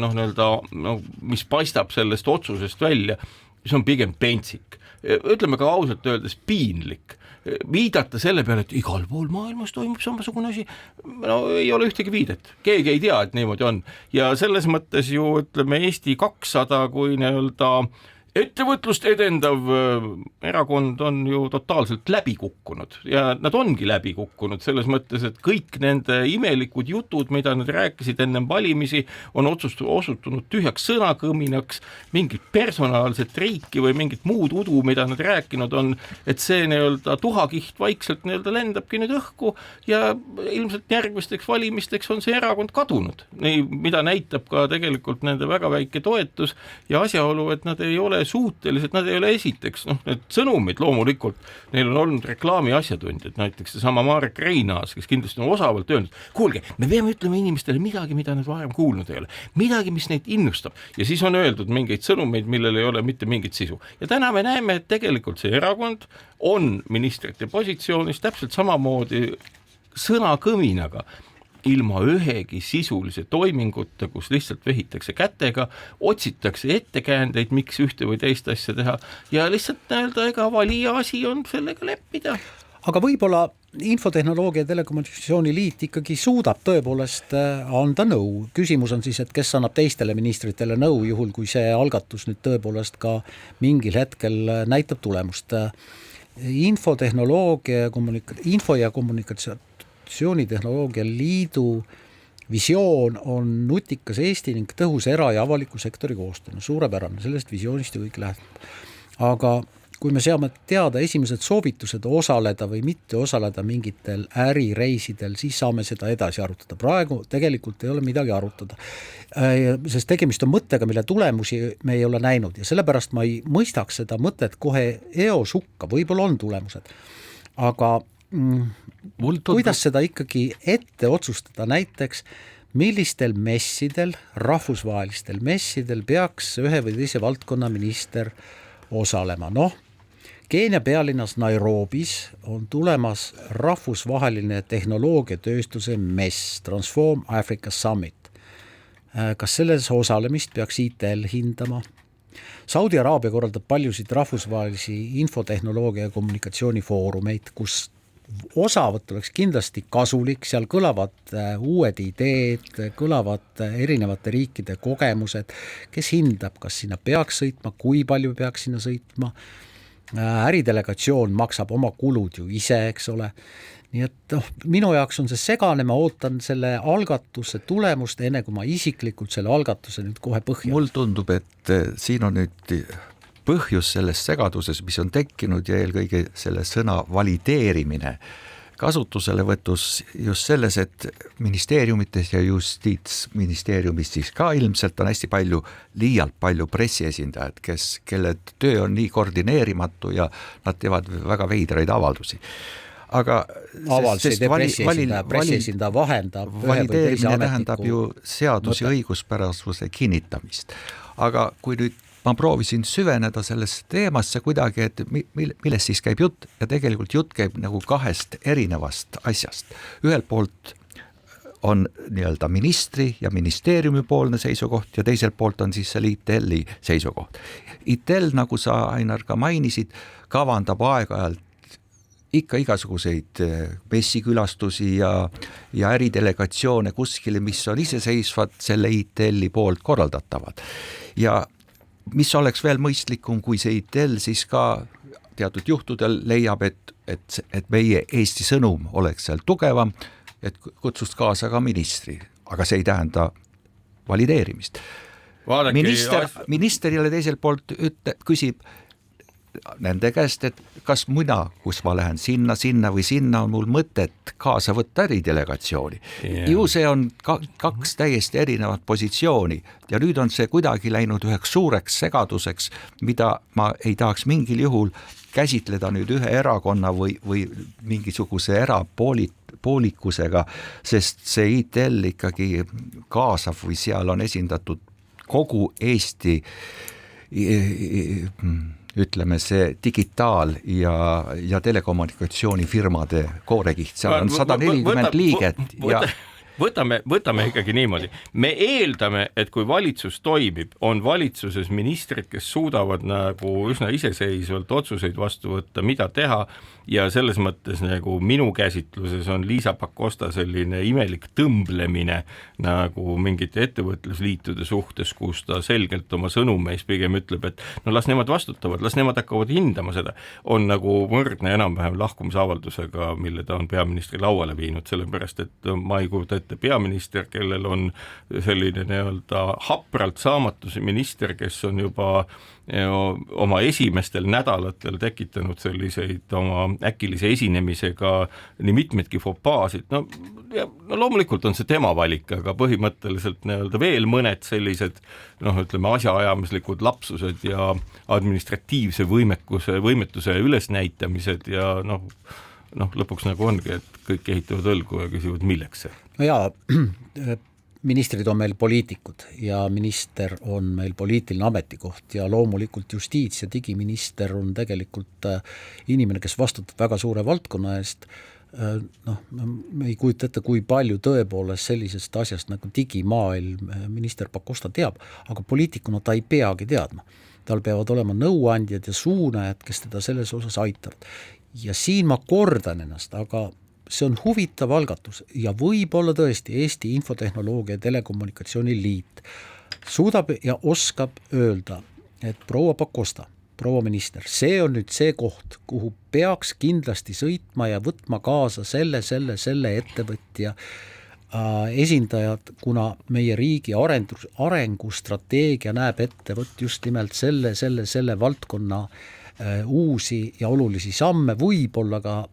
Speaker 6: mis paistab sellest otsusest välja, see on pigem pentsik. Ütleme ka ausalt öeldes piinlik. Viidata selle peale, et igal pool maailmas toimub samasugune asi, ei ole ühtegi viidet. Keegi ei tea, et niimoodi on. Ja selles mõttes ju ütleme Eesti 200 kui ettevõtlust edendav erakond on ju totaalselt läbi kukkunud ja nad ongi läbi kukkunud selles mõttes, et kõik nende imelikud jutud, mida nad rääkisid enne valimisi, on osutunud tühjaks sõnakõminaks, mingit personaalset riiki või mingit muud udu, mida nad rääkinud on, et see tuhakiht vaikselt lendabki nüüd õhku ja ilmselt järgmisteks valimisteks on see erakond kadunud. Mida näitab ka tegelikult nende väga väike toetus ja asjaolu, et nad ei ole suutelised, nad ei ole esiteks, need sõnumid loomulikult, neil on olnud reklaami asjatundjad, näiteks sama Marek Reinaas, kes kindlasti on osavalt öelnud, kuulge, me peame ütlema inimestele midagi, mida nad varem kuulnud ei ole, midagi, mis neid innustab ja siis on öeldud mingeid sõnumeid, millel ei ole mitte mingit sisu. Ja täna me näeme, et tegelikult see erakond on ministrite positsioonis täpselt samamoodi sõnakõminaga, ilma ühegi sisulise toiminguta, kus lihtsalt vehitakse kätega, otsitakse ettekäändeid, miks ühte või teist asja teha ja lihtsalt ega valija asi on sellega leppida.
Speaker 5: Aga võib-olla Infotehnoloogia ja Telekommunikatsiooni Liit ikkagi suudab tõepoolest anda nõu. Küsimus on siis, et kes annab teistele ministritele nõu, juhul kui see algatus nüüd tõepoolest ka mingil hetkel näitab tulemust. Info- ja Kommunikatsioonitehnoloogia Liidu visioon on nutikas Eesti ning tõhus era- ja avaliku sektori koostöö. Suurepärane, sellest visioonist ju kõik lähtub. Aga kui me seame teada esimesed soovitused osaleda või mitte osaleda mingitel ärireisidel, siis saame seda edasi arutada. Praegu tegelikult ei ole midagi arutada, sest tegemist on mõttega, mille tulemusi me ei ole näinud ja sellepärast ma ei mõistaks seda mõtet kohe eos hukka, võib-olla on tulemused. Aga kuidas seda ikkagi ette otsustada, näiteks millistel messidel, rahvusvahelistel messidel peaks ühe või teise valdkonna minister osalema? Keenia pealinnas Nairobis on tulemas rahvusvaheline tehnoloogiatööstuse mess Transform Africa Summit. Kas selles osalemist peaks ITL hindama? Saudi Araabia korraldab paljusid rahvusvahelisi infotehnoloogia ja kommunikatsioonifoorumeid, kus osavõtt oleks kindlasti kasulik, seal kõlavad uued ideed, kõlavad erinevate riikide kogemused, kes hindab, kas sinna peaks sõitma, kui palju peaks sinna sõitma. Äridelegatsioon maksab oma kulud ju ise, eks ole. Nii et minu jaoks on see segane, ma ootan selle algatuse tulemust, enne kui ma isiklikult selle algatuse nüüd kohe põhja.
Speaker 7: Mul tundub, et siin on nüüd põhjus selles segaduses, mis on tekkinud ja eelkõige selle sõna valideerimine. kasutuselevõtus just selles, et ministeeriumites ja justiitsministeeriumis siis ka ilmselt on hästi palju, liialt palju pressiesindajad, kelle töö on nii koordineerimatu ja nad teevad väga veidraid avaldusi. Aga
Speaker 5: pressiesindaja vahendab
Speaker 7: valideerimine tähendab ju seadusi õiguspärasuse kinnitamist. Aga kui nüüd ma proovisin süveneda sellesse teemasse kuidagi, et millest siis käib jutt ja tegelikult jutt käib nagu kahest erinevast asjast. Ühelt poolt on nii-öelda ministri ja ministeeriumi poolne seisukoht ja teiselt poolt on siis selle ITL-i seisukoht. ITL, nagu sa, Ainar, ka mainisid, kavandab aeg-ajalt ikka igasuguseid messikülastusi ja äridelegatsioone kuskile, mis on iseseisvad selle ITL-i poolt korraldatavad. Ja mis oleks veel mõistlikum, kui see ITL siis ka teatud juhtudel leiab, et meie Eesti sõnum oleks seal tugevam, et kutsust kaasa ka ministri, aga see ei tähenda valideerimist. Minister jälle teiselt poolt küsib nende käest, et kas mina, kus ma lähen sinna või sinna, on mul mõtet kaasa võtta äridelegatsiooni. Ju see on kaks täiesti erinevat positsiooni ja nüüd on see kuidagi läinud üheks suureks segaduseks, mida ma ei tahaks mingil juhul käsitleda nüüd ühe erakonna või mingisuguse erapoolikusega, sest see ITL ikkagi kaasav või seal on esindatud kogu Eesti ütleme see digitaal- ja telekommunikatsioonifirmade koorekiht, seal on 140 liiget ja
Speaker 6: Võtame ikkagi niimoodi. Me eeldame, et kui valitsus toimib, on valitsuses ministrid, kes suudavad nagu üsna iseseisvalt otsuseid vastu võtta, mida teha ja selles mõttes nagu minu käsitluses on Liisa Pakosta selline imelik tõmblemine nagu mingite ettevõtlusliitude suhtes, kus ta selgelt oma sõnumeis pigem ütleb, et no las nemad vastutavad, las nemad hakkavad hindama seda, on nagu võrdne enam-vähem lahkumisavaldusega, mille ta on peaministri lauale viinud, sellepärast et ma ei kujuta ette peaminister, kellel on selline nii-öelda hapralt saamatuse minister, kes on juba oma esimestel nädalatel tekitanud selliseid oma äkilise esinemisega nii mitmedki fopaasid. No loomulikult on see tema valik, aga põhimõtteliselt nii-öelda veel mõned sellised ütleme asjaajamislikud lapsused ja administratiivse võimetuse ülesnäitamised ja lõpuks nagu ongi, et kõik ehitavad õlgu ja küsivad, milleks see?
Speaker 5: No jaa, ministrid on meil poliitikud ja minister on meil poliitiline ametikoht ja loomulikult justiits- ja digiminister on tegelikult inimene, kes vastutab väga suure valdkonna eest. Me ei kujuta ette, kui palju tõepoolest sellisest asjast nagu digimaailm minister Pakosta teab, aga poliitikuna ta ei peagi teadma. Tal peavad olema nõuandjad ja suunajad, kes teda selles osas aitavad. Ja siin ma kordan ennast, aga see on huvitav algatus ja võib-olla tõesti Eesti Infotehnoloogia ja Telekommunikatsiooni Liit suudab ja oskab öelda, et proua Pakosta, proua minister, see on nüüd see koht, kuhu peaks kindlasti sõitma ja võtma kaasa selle ettevõtja esindajad, kuna meie riigi arengustrateegia näeb ette just nimelt selle valdkonna uusi ja olulisi samme, võib-olla ka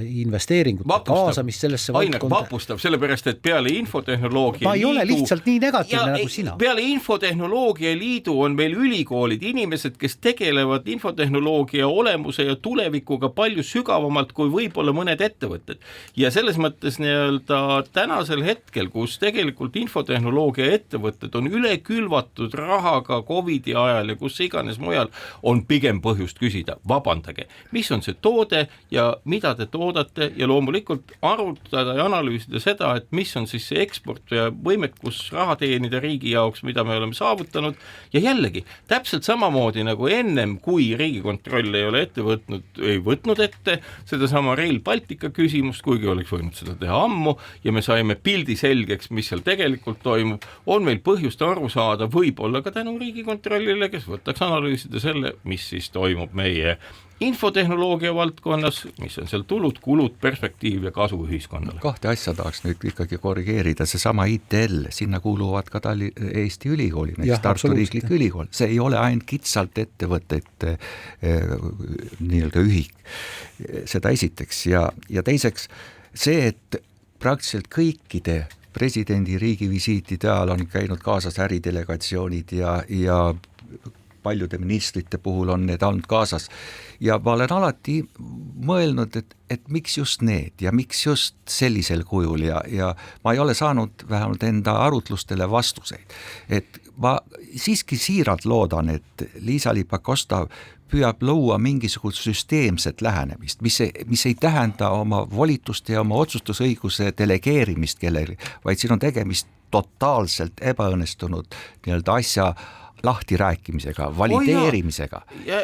Speaker 5: investeeringute kaasamist sellesse valdkonda.
Speaker 6: Vapustab, sellepärast, et peale Infotehnoloogia
Speaker 5: ma ei ole lihtsalt nii negatiivne nagu sina.
Speaker 6: Peale Infotehnoloogia Liidu on meil ülikoolid, inimesed, kes tegelevad infotehnoloogia olemuse ja tulevikuga palju sügavamalt kui võib-olla mõned ettevõtted. Ja selles mõttes nii-öelda tänasel hetkel, kus tegelikult infotehnoloogia ettevõtted on üle külvatud rahaga COVID-i ajal ja kus iganes mujal, on pigem põhjust küsida, vabandage, mis on see toode ja mida te toodate ja loomulikult arutada ja analüüsida seda, et mis on siis see eksport ja võimekus raha teenida riigi jaoks, mida me oleme saavutanud ja jällegi, täpselt samamoodi nagu ennem, kui Riigikontroll ei ole võtnud ette sedasama Rail Baltica küsimust, kuigi oleks võinud seda teha ammu ja me saime pildi selgeks, mis seal tegelikult toimub, on meil põhjust aru saada võib-olla ka tänu Riigikontrollile, kes võtaks analüüsida selle, mis siis toimub toimub meie infotehnoloogia valdkonnas, mis on seal tulud, kulud, perspektiiv ja kasu ühiskonnale.
Speaker 7: Kahte asja tahaks nüüd ikkagi korrigeerida, seesama ITL, sinna kuuluvad ka Eesti ülikooli, näiteks Tartu Riiklik Ülikool, see ei ole ainult kitsalt ettevõtete nii-öelda ühik, seda esiteks ja teiseks see, et praktiliselt kõikide presidendi riigivisiitide ajal on käinud kaasas äridelegatsioonid ja paljude ministrite puhul on need olnud kaasas ja ma olen alati mõelnud, et miks just need ja miks just sellisel kujul ja ma ei ole saanud vähemalt enda arutlustele vastuseid. Et ma siiski siiralt loodan, et Liisa-Ly Pakosta püüab luua mingisugust süsteemset lähenemist, mis ei tähenda oma volituste ja oma otsustusõiguse delegeerimist kellelegi, vaid siin on tegemist totaalselt ebaõnnestunud nii-öelda asja lahtirääkimisega, valideerimisega.
Speaker 6: Ja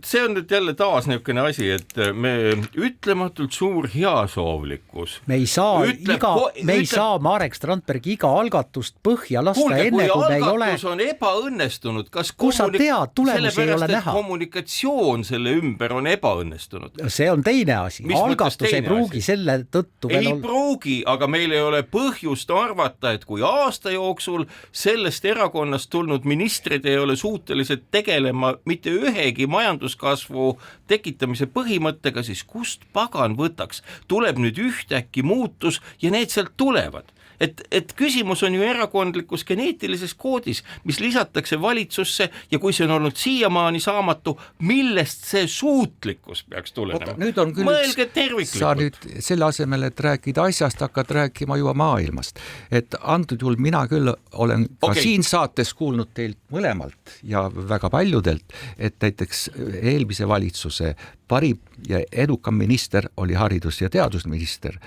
Speaker 6: see on nüüd jälle taas niisugune asi, et me ütlematult suur heasoovlikkus.
Speaker 5: Me ei saa Marek Strandberg iga algatust põhja lasta.
Speaker 6: Kuulge,
Speaker 5: enne,
Speaker 6: kui
Speaker 5: meil
Speaker 6: algatus on ebaõnnestunud, kas
Speaker 5: sa tead, tulemusi ei ole näha?
Speaker 6: Kommunikatsioon selle ümber on ebaõnnestunud.
Speaker 5: See on teine asi. Algatus ei pruugi selle tõttu
Speaker 6: ei pruugi, aga meil ei ole põhjust arvata, et kui aasta jooksul sellest erakonnast tulnud ministrid ei ole suutelised tegelema mitte ühegi majanduskasvu tekitamise põhimõttega, siis kust pagan võtaks? Tuleb nüüd ühtäkki muutus ja need sealt tulevad. Et küsimus on ju erakondlikus geneetilises koodis, mis lisatakse valitsusse ja kui see on olnud siiamaani saamatu, millest see suutlikkus peaks tulenema? Mõelge terviklikult.
Speaker 7: Sa nüüd selle asemel, et rääkida asjast, hakkad rääkima juba maailmast. Et antud juhul mina küll olen ka siin saates kuulnud teilt mõlemalt ja väga paljudelt, et näiteks eelmise valitsuse parim ja edukam minister oli haridus- ja teadusminister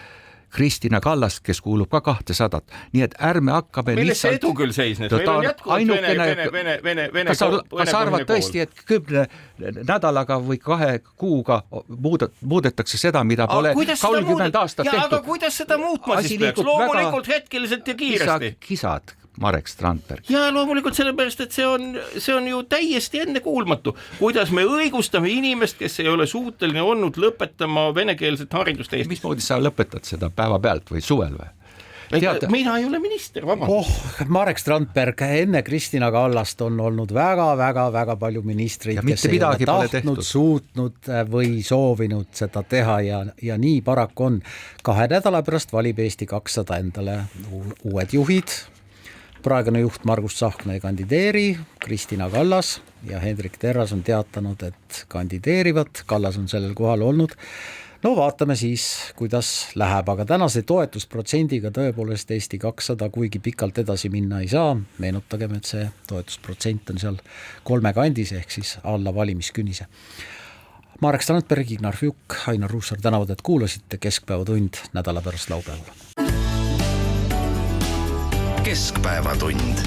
Speaker 7: Kristina Kallas, kes kuulub ka 200. Nii et ärme hakkame
Speaker 6: lihtsalt... Milles see edu küll seisnes? Meil on jätkuvalt vene
Speaker 7: kas arvad tõesti, et 10 nädalaga või 2 kuuga muudetakse seda, mida pole 30 aastat tehtud?
Speaker 6: Aga kuidas seda muutma siis peaks? Loomulikult hetkeliselt ja kiiresti.
Speaker 7: Kisad, Marek Strandberg.
Speaker 6: Ja loomulikult sellepärast, et see on ju täiesti ennekuulmatu. Kuidas me õigustame inimest, kes ei ole suuteline olnud lõpetama venekeelset haridust Eestis?
Speaker 7: Mismoodi sa lõpetad seda päeva pealt või suvel või?
Speaker 6: Mina ei ole minister, vabandust.
Speaker 5: Marek Strandberg enne Kristina Kallast on olnud väga palju ministreid, kes ei ole tahtnud, suutnud või soovinud seda teha ja nii paraku on. 2 nädala pärast valib Eesti 200 endale uued juhid. Praegune juht Margus Tsahkna ei kandideeri, Kristina Kallas ja Hendrik Terras on teatanud, et kandideerivad, Kallas on sellel kohal olnud. No vaatame siis, kuidas läheb, aga tänase toetusprotsendiga tõepoolest Eesti 200 kuigi pikalt edasi minna ei saa. Meenutagem, et see toetusprotsent on seal 3 kandis ehk siis alla valimiskünnise. Marek Strandberg, Ignar Fjuk, Ainar Ruussaar tänavad, et kuulasite Keskpäevatund nädala pärast laupäeval.
Speaker 1: Keskpäevatund.